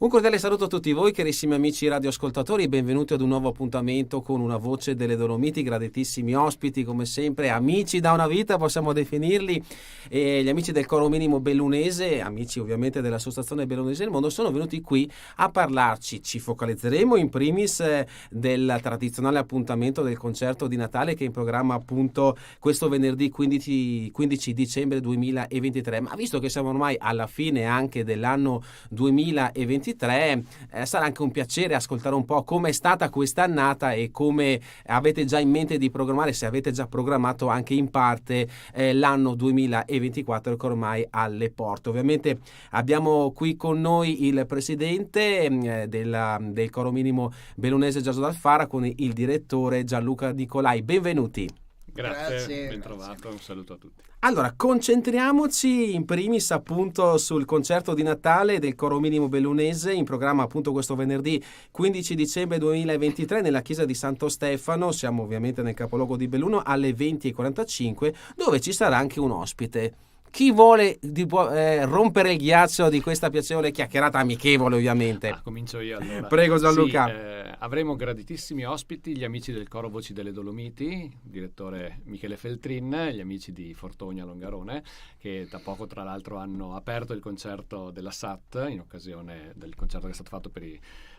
Un cordiale saluto a tutti voi, carissimi amici radioascoltatori, benvenuti ad un nuovo appuntamento con una voce delle Dolomiti, graditissimi ospiti come sempre, amici da una vita possiamo definirli, e gli amici del Coro Minimo Bellunese, amici ovviamente dell'Associazione Bellunese del Mondo, sono venuti qui a parlarci. Ci focalizzeremo in primis del tradizionale appuntamento del concerto di Natale che è in programma appunto questo venerdì 15 dicembre 2023, ma visto che siamo ormai alla fine anche dell'anno 2023, sarà anche un piacere ascoltare un po' come è stata quest'annata e come avete già in mente di programmare, se avete già programmato anche in parte l'anno 2024 che ormai alle porte. Ovviamente abbiamo qui con noi il presidente del Coro Minimo Bellunese Giorgio D'Alfara con il direttore Gianluca Nicolai. Benvenuti. Grazie, ben trovato, un saluto a tutti. Allora, concentriamoci in primis appunto sul concerto di Natale del Coro Minimo Bellunese in programma appunto questo venerdì 15 dicembre 2023 nella chiesa di Santo Stefano, siamo ovviamente nel capoluogo di Belluno, alle 20:45, dove ci sarà anche un ospite. Chi vuole rompere il ghiaccio di questa piacevole chiacchierata amichevole ovviamente? Comincio io allora. Prego Gianluca. Sì, avremo graditissimi ospiti, gli amici del Coro Voci delle Dolomiti, direttore Michele Feltrin, gli amici di Fortogna Longarone, che da poco tra l'altro hanno aperto il concerto della SAT in occasione del concerto che è stato fatto per i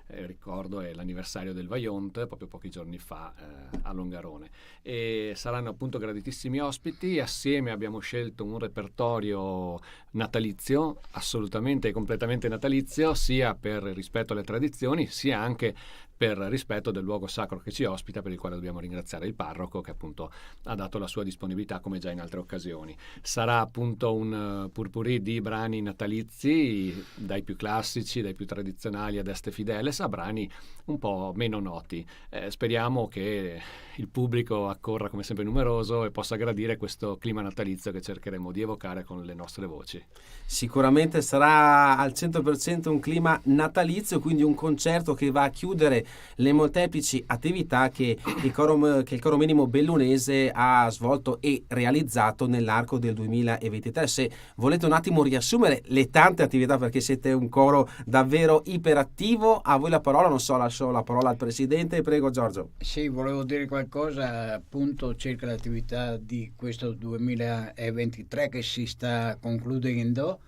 ricordo è l'anniversario del Vajont proprio pochi giorni fa a Longarone, e saranno appunto graditissimi ospiti. Assieme abbiamo scelto un repertorio natalizio, assolutamente e completamente natalizio, sia per rispetto alle tradizioni sia anche per rispetto del luogo sacro che ci ospita, per il quale dobbiamo ringraziare il parroco che appunto ha dato la sua disponibilità come già in altre occasioni. Sarà appunto un purpurì di brani natalizi, dai più classici, dai più tradizionali ad Este Fideles, a brani un po' meno noti. Speriamo che il pubblico accorra come sempre numeroso e possa gradire questo clima natalizio che cercheremo di evocare con le nostre voci. Sicuramente sarà al 100% un clima natalizio, quindi un concerto che va a chiudere le molteplici attività che il Coro Minimo Bellunese ha svolto e realizzato nell'arco del 2023. Se volete un attimo riassumere le tante attività, perché siete un coro davvero iperattivo, a voi la parola, non so, lascio la parola al presidente, prego Giorgio. Sì, volevo dire qualcosa appunto circa l'attività di questo 2023 che si sta concludendo.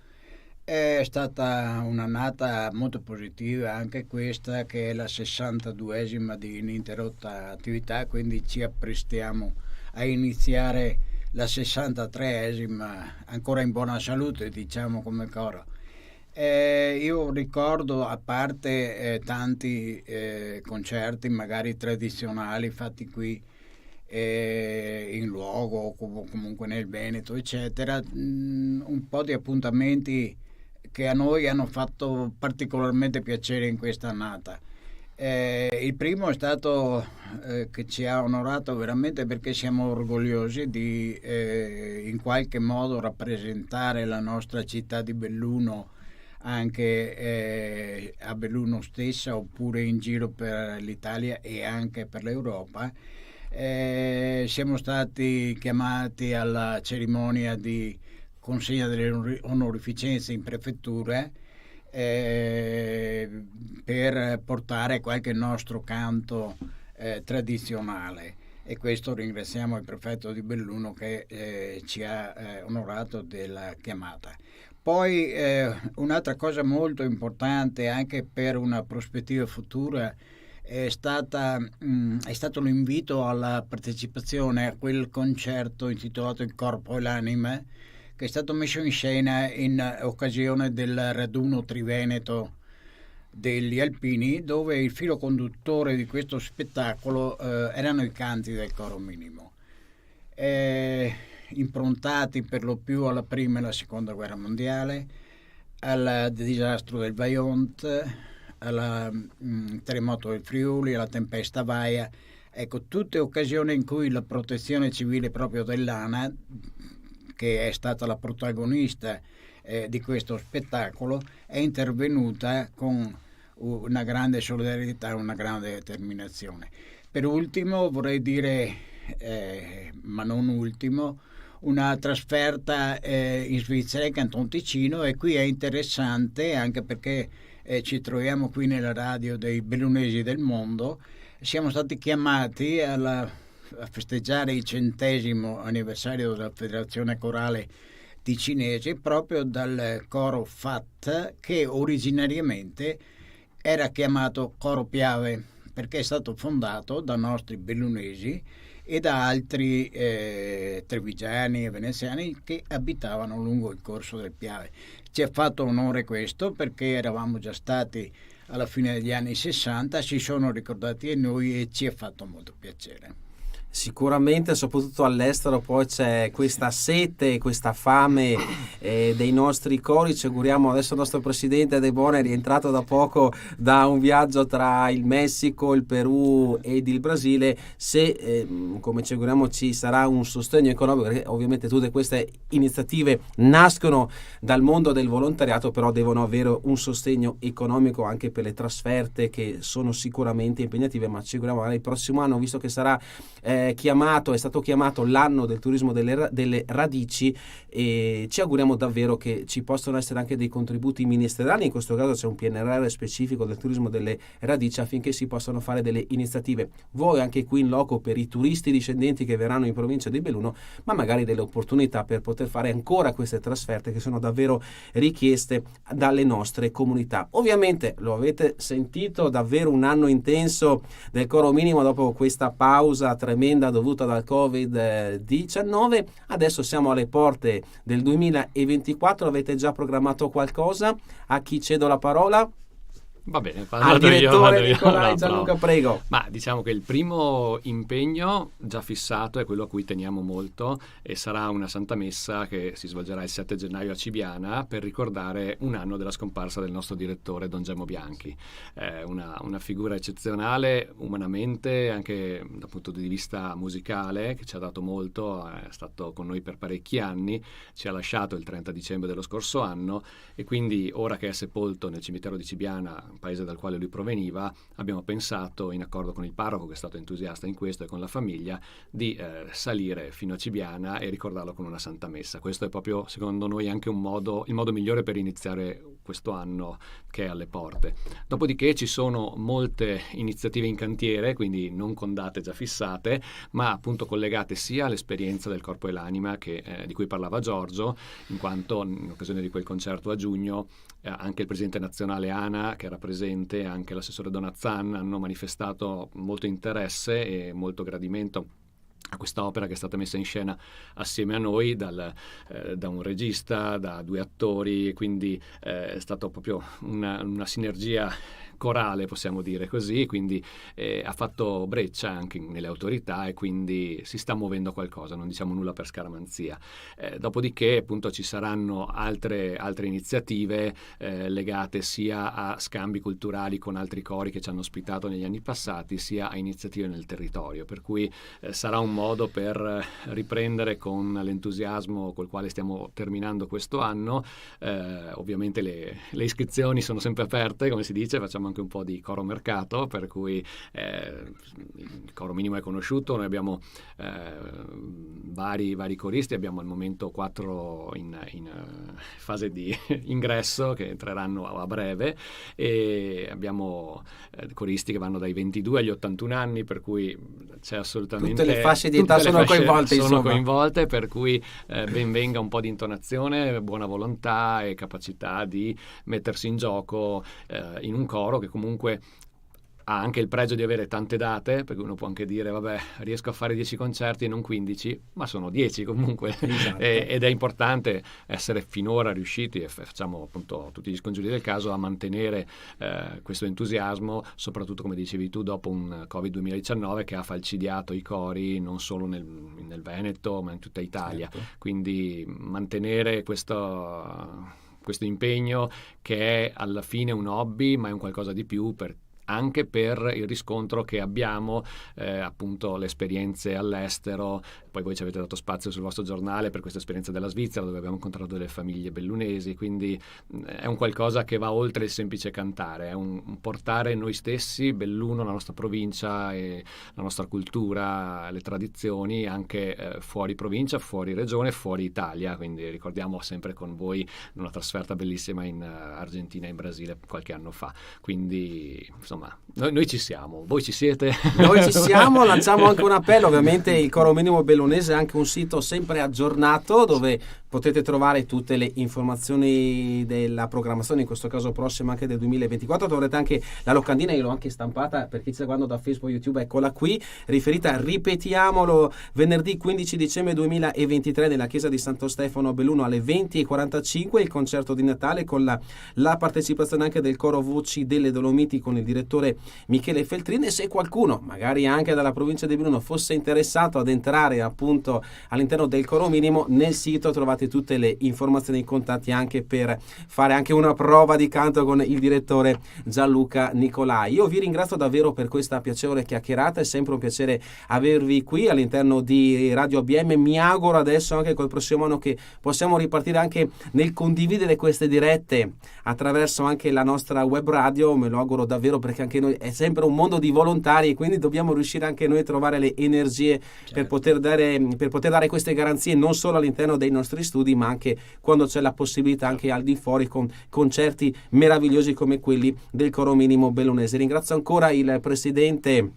È stata un'annata molto positiva anche questa, che è la 62esima di ininterrotta attività, quindi ci apprestiamo a iniziare la 63esima ancora in buona salute, diciamo, come coro. Io ricordo, a parte tanti concerti magari tradizionali fatti qui in luogo o comunque nel Veneto eccetera, un po' di appuntamenti che a noi hanno fatto particolarmente piacere in questa annata. Il primo è stato che ci ha onorato veramente, perché siamo orgogliosi di in qualche modo rappresentare la nostra città di Belluno anche a Belluno stessa, oppure in giro per l'Italia e anche per l'Europa. Siamo stati chiamati alla cerimonia di consegna delle onorificenze in prefettura per portare qualche nostro canto tradizionale, e questo ringraziamo il prefetto di Belluno che ci ha onorato della chiamata. Poi un'altra cosa molto importante anche per una prospettiva futura è stato l'invito alla partecipazione a quel concerto intitolato Il Corpo e l'Anima, che è stato messo in scena in occasione del raduno triveneto degli Alpini, dove il filo conduttore di questo spettacolo erano i canti del Coro Minimo, improntati per lo più alla prima e alla seconda guerra mondiale, al disastro del Vajont, al terremoto del Friuli, alla tempesta Vaia. Ecco, tutte occasioni in cui la protezione civile proprio dell'ANA, che è stata la protagonista di questo spettacolo, è intervenuta con una grande solidarietà e una grande determinazione. Per ultimo vorrei dire, ma non ultimo, una trasferta in Svizzera, in Canton Ticino, e qui è interessante anche perché ci troviamo qui nella radio dei Bellunesi del Mondo. Siamo stati chiamati a festeggiare il 100° anniversario della Federazione Corale Ticinese proprio dal coro FAT, che originariamente era chiamato Coro Piave, perché è stato fondato da nostri bellunesi e da altri trevigiani e veneziani che abitavano lungo il corso del Piave. Ci ha fatto onore questo, perché eravamo già stati alla fine degli anni 60, si sono ricordati di noi e ci ha fatto molto piacere. Sicuramente, soprattutto all'estero, poi c'è questa sete, questa fame dei nostri cori. Ci auguriamo, adesso il nostro presidente De Bono è rientrato da poco da un viaggio tra il Messico, il Perù ed il Brasile, se come ci auguriamo ci sarà un sostegno economico, perché ovviamente tutte queste iniziative nascono dal mondo del volontariato, però devono avere un sostegno economico anche per le trasferte, che sono sicuramente impegnative, ma ci auguriamo magari il prossimo anno, visto che sarà è stato chiamato l'anno del turismo delle radici, e ci auguriamo davvero che ci possano essere anche dei contributi ministeriali. In questo caso c'è un PNRR specifico del turismo delle radici, affinché si possano fare delle iniziative, voi anche qui in loco, per i turisti discendenti che verranno in provincia di Belluno, ma magari delle opportunità per poter fare ancora queste trasferte che sono davvero richieste dalle nostre comunità. Ovviamente lo avete sentito, davvero un anno intenso del Coro Minimo dopo questa pausa tremenda dovuta dal Covid-19. Adesso siamo alle porte del 2024. Avete già programmato qualcosa? A chi cedo la parola? Va bene, al direttore Nicolai Gianluca, prego. Ma diciamo che il primo impegno già fissato è quello a cui teniamo molto, e sarà una Santa Messa che si svolgerà il 7 gennaio a Cibiana per ricordare un anno della scomparsa del nostro direttore Don Gemmo Bianchi. Una figura eccezionale umanamente, anche dal punto di vista musicale, che ci ha dato molto, è stato con noi per parecchi anni, ci ha lasciato il 30 dicembre dello scorso anno, e quindi ora che è sepolto nel cimitero di Cibiana, paese dal quale lui proveniva, abbiamo pensato, in accordo con il parroco che è stato entusiasta in questo e con la famiglia, di salire fino a Cibiana e ricordarlo con una Santa Messa. Questo è proprio, secondo noi, anche il modo migliore per iniziare questo anno che è alle porte. Dopodiché ci sono molte iniziative in cantiere, quindi non con date già fissate, ma appunto collegate sia all'esperienza del Corpo e l'Anima di cui parlava Giorgio, in quanto in occasione di quel concerto a giugno anche il presidente nazionale ANA, che era presente, anche l'assessore Donazzan, hanno manifestato molto interesse e molto gradimento a questa opera che è stata messa in scena assieme a noi da un regista, da 2 attori, quindi è stato proprio una sinergia corale, possiamo dire così, quindi ha fatto breccia anche nelle autorità, e quindi si sta muovendo qualcosa, non diciamo nulla per scaramanzia. Dopodiché appunto ci saranno altre iniziative legate sia a scambi culturali con altri cori che ci hanno ospitato negli anni passati, sia a iniziative nel territorio, per cui sarà un modo per riprendere con l'entusiasmo col quale stiamo terminando questo anno. Ovviamente le iscrizioni sono sempre aperte, come si dice, facciamo anche un po' di coro mercato, per cui il Coro Minimo è conosciuto, noi abbiamo vari coristi, abbiamo al momento 4 in fase di ingresso che entreranno a breve, e abbiamo coristi che vanno dai 22 agli 81 anni, per cui c'è assolutamente tutte le fasce di età sono coinvolte, per cui ben venga un po' di intonazione, buona volontà e capacità di mettersi in gioco in un coro che comunque ha anche il pregio di avere tante date, perché uno può anche dire vabbè, riesco a fare 10 concerti e non 15, ma sono 10 comunque. Esatto. Ed è importante essere finora riusciti, e facciamo appunto tutti gli scongiuri del caso, a mantenere questo entusiasmo, soprattutto come dicevi tu dopo un Covid-2019 che ha falcidiato i cori non solo nel Veneto ma in tutta Italia. Certo. Quindi mantenere questo impegno, che è alla fine un hobby ma è un qualcosa di più, per anche per il riscontro che abbiamo, appunto le esperienze all'estero. Poi voi ci avete dato spazio sul vostro giornale per questa esperienza della Svizzera, dove abbiamo incontrato delle famiglie bellunesi, quindi è un qualcosa che va oltre il semplice cantare, è un portare noi stessi, Belluno, la nostra provincia e la nostra cultura, le tradizioni anche fuori provincia, fuori regione, fuori Italia. Quindi ricordiamo sempre con voi una trasferta bellissima in Argentina e in Brasile qualche anno fa. Quindi insomma noi ci siamo, voi ci siete? Noi ci siamo, lanciamo anche un appello. Ovviamente il Coro Minimo Bellunese è anche un sito sempre aggiornato dove potete trovare tutte le informazioni della programmazione, in questo caso prossima anche del 2024. Troverete anche la locandina, io l'ho anche stampata per chi sta guardando da Facebook, YouTube, eccola qui, riferita, ripetiamolo, venerdì 15 dicembre 2023 nella chiesa di Santo Stefano a Belluno alle 20:45 il concerto di Natale con la partecipazione anche del Coro Voci delle Dolomiti con il direttore Michele Feltrin. E se qualcuno magari anche dalla provincia di Belluno fosse interessato ad entrare appunto all'interno del Coro Minimo, nel sito trovate tutte le informazioni e i contatti anche per fare anche una prova di canto con il direttore Gianluca Nicolai. Io vi ringrazio davvero per questa piacevole chiacchierata, è sempre un piacere avervi qui all'interno di Radio ABM. Mi auguro adesso anche col prossimo anno che possiamo ripartire anche nel condividere queste dirette attraverso anche la nostra web radio, me lo auguro davvero, perché anche noi è sempre un mondo di volontari e quindi dobbiamo riuscire anche noi a trovare le energie, certo, per poter dare queste garanzie non solo all'interno dei nostri studi ma anche quando c'è la possibilità anche al di fuori, con concerti meravigliosi come quelli del Coro Minimo Bellunese. Ringrazio ancora il presidente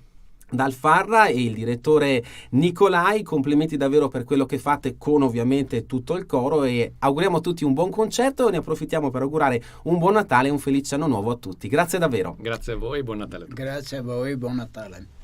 Dal Farra e il direttore Nicolai, complimenti davvero per quello che fate con ovviamente tutto il coro, e auguriamo a tutti un buon concerto. Ne approfittiamo per augurare un buon Natale e un felice anno nuovo a tutti. Grazie davvero. Grazie a voi, buon Natale a tutti. Grazie a voi, buon Natale.